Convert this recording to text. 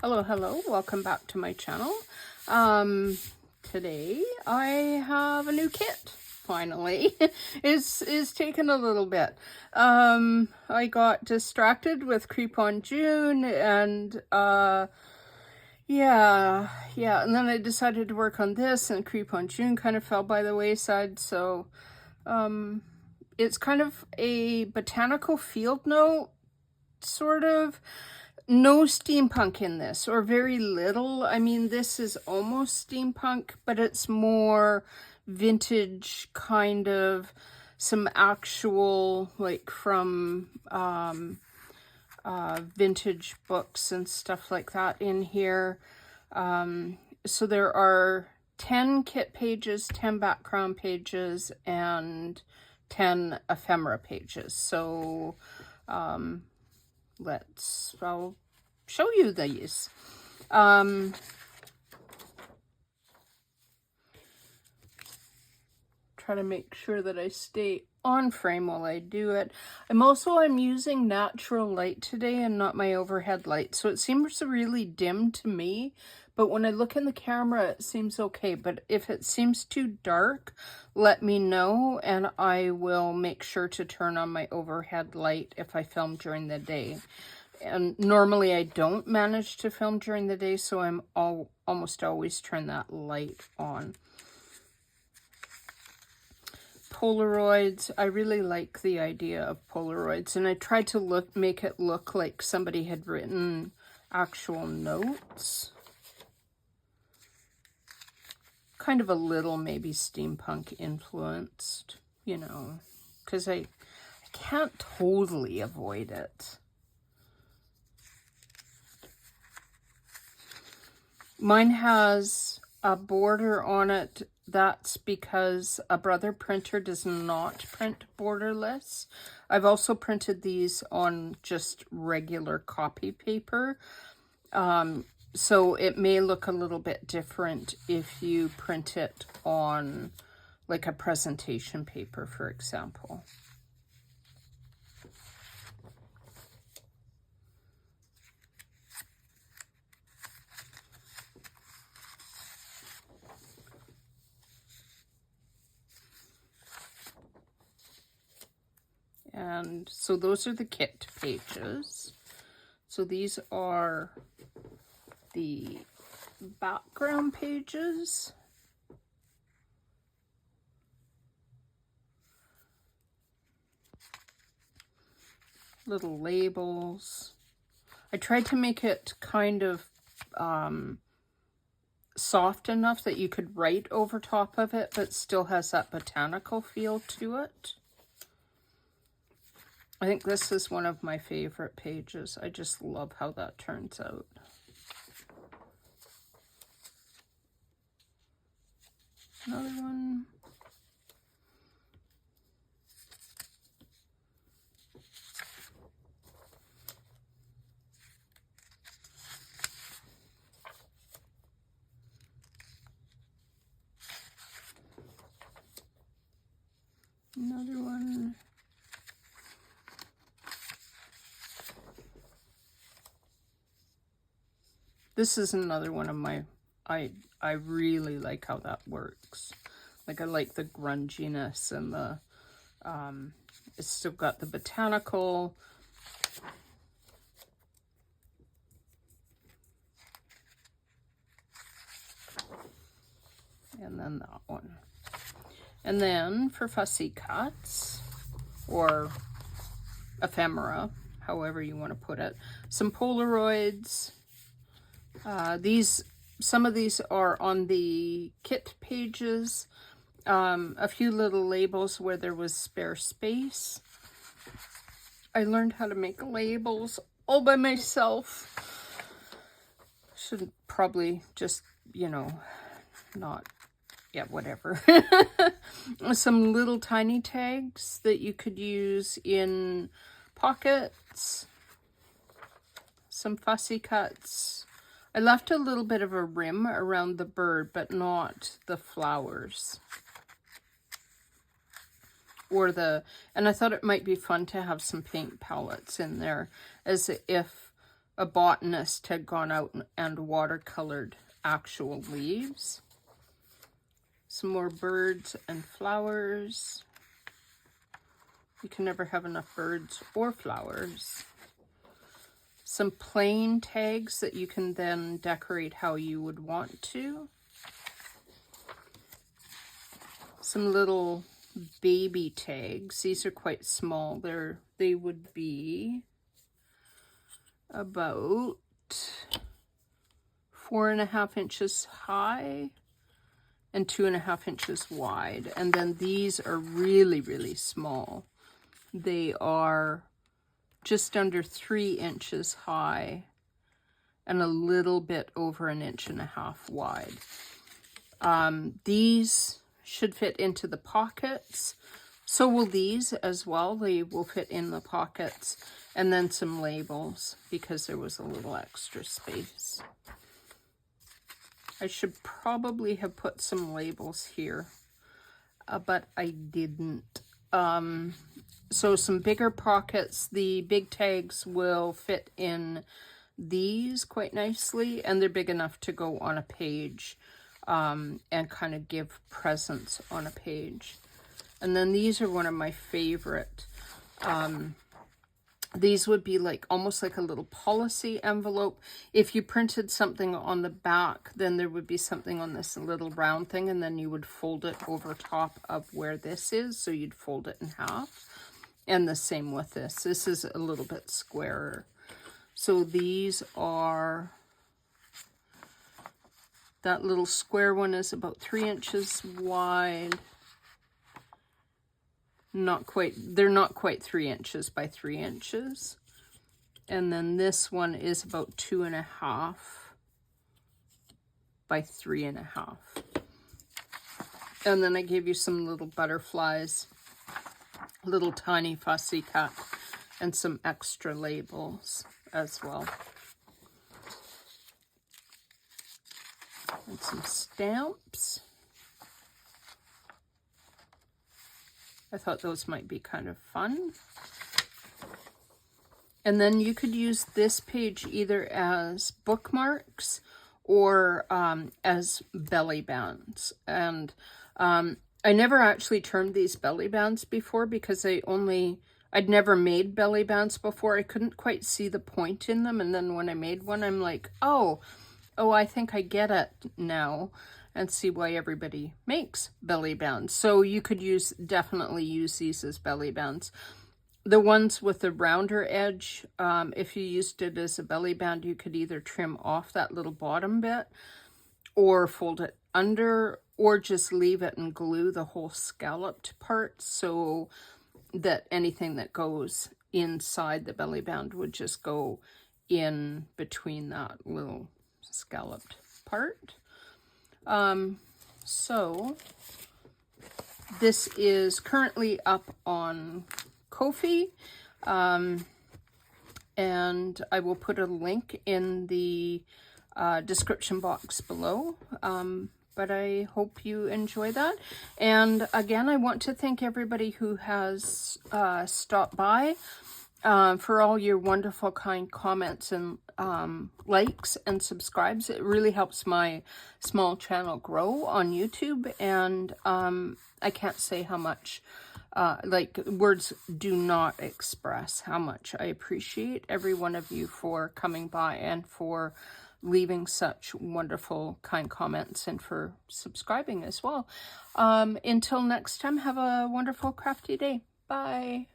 Hello, welcome back to my channel. Today I have a new kit, finally. It's taken a little bit. I got distracted with Creep on June and yeah, and then I decided to work on this, and Creep on June kind of fell by the wayside, so it's kind of a botanical field note, sort of. No steampunk in this, or very little. I mean, this is almost steampunk, but it's more vintage, kind of, some actual, like, from vintage books and stuff like that in here. So there are 10 kit pages, 10 background pages, and 10 ephemera pages. So I'll show you these. Try to make sure that I stay on frame while I do it. I'm using natural light today and not my overhead light, so it seems really dim to me, but when I look in the camera it seems okay. But if it seems too dark, let me know and I will make sure to turn on my overhead light if I film during the day. And normally I don't manage to film during the day, so I'm almost always turn that light on. Polaroids, I really like the idea of Polaroids, and I tried to make it look like somebody had written actual notes. Kind of a little maybe steampunk influenced, you know, because I can't totally avoid it. Mine has a border on it. That's because a Brother printer does not print borderless. I've also printed these on just regular copy paper. So it may look a little bit different if you print it on like a presentation paper, for example. And so those are the kit pages. So these are the background pages. Little labels. I tried to make it kind of soft enough that you could write over top of it, but still has that botanical feel to it. I think this is one of my favorite pages. I just love how that turns out. Another one. Another one. This is another one of my, I really like how that works. Like, I like the grunginess and the, it's still got the botanical. And then that one. And then for fussy cuts, or ephemera, however you want to put it, some Polaroids. Some of these are on the kit pages. A few little labels where there was spare space. I learned how to make labels all by myself. Should probably just, you know, not, yeah, whatever. Some little tiny tags that you could use in pockets. Some fussy cuts. I left a little bit of a rim around the bird, but not the flowers. And I thought it might be fun to have some paint palettes in there, as if a botanist had gone out and watercolored actual leaves. Some more birds and flowers. You can never have enough birds or flowers. Some plain tags that you can then decorate how you would want to. Some little baby tags. These are quite small. They would be about 4.5 inches high and 2.5 inches wide. And then these are really, really small. They are just under 3 inches high and a little bit over 1.5 inches wide. These should fit into the pockets. So will these as well. They will fit in the pockets. And then some labels because there was a little extra space. I should probably have put some labels here, but I didn't. So some bigger pockets. The big tags will fit in these quite nicely, and they're big enough to go on a page and kind of give presents on a page. And then these are one of my favorite. These would be like almost like a little policy envelope. If you printed something on the back, then there would be something on this little round thing, and then you would fold it over top of where this is. So you'd fold it in half. And the same with this. This is a little bit squarer. So these are, that little square one is about 3 inches wide. Not quite, they're not quite 3 inches by 3 inches. And then this one is about 2.5 by 3.5. And then I gave you some little butterflies, little tiny fussy cut, and some extra labels as well. And some stamps. I thought those might be kind of fun. And then you could use this page either as bookmarks or as belly bands. And I never actually termed these belly bands before because I'd never made belly bands before. I couldn't quite see the point in them. And then when I made one, I'm like, oh, I think I get it now. And see why everybody makes belly bands. So you could definitely use these as belly bands. The ones with the rounder edge, if you used it as a belly band, you could either trim off that little bottom bit or fold it under, or just leave it and glue the whole scalloped part so that anything that goes inside the belly band would just go in between that little scalloped part. So this is currently up on Ko-fi, and I will put a link in the description box below. But I hope you enjoy that. And again, I want to thank everybody who has stopped by for all your wonderful, kind comments and likes and subscribes. It really helps my small channel grow on YouTube, and I can't say how much, like words do not express how much I appreciate every one of you for coming by and for leaving such wonderful, kind comments and for subscribing as well. Until next time, have a wonderful, crafty day. Bye.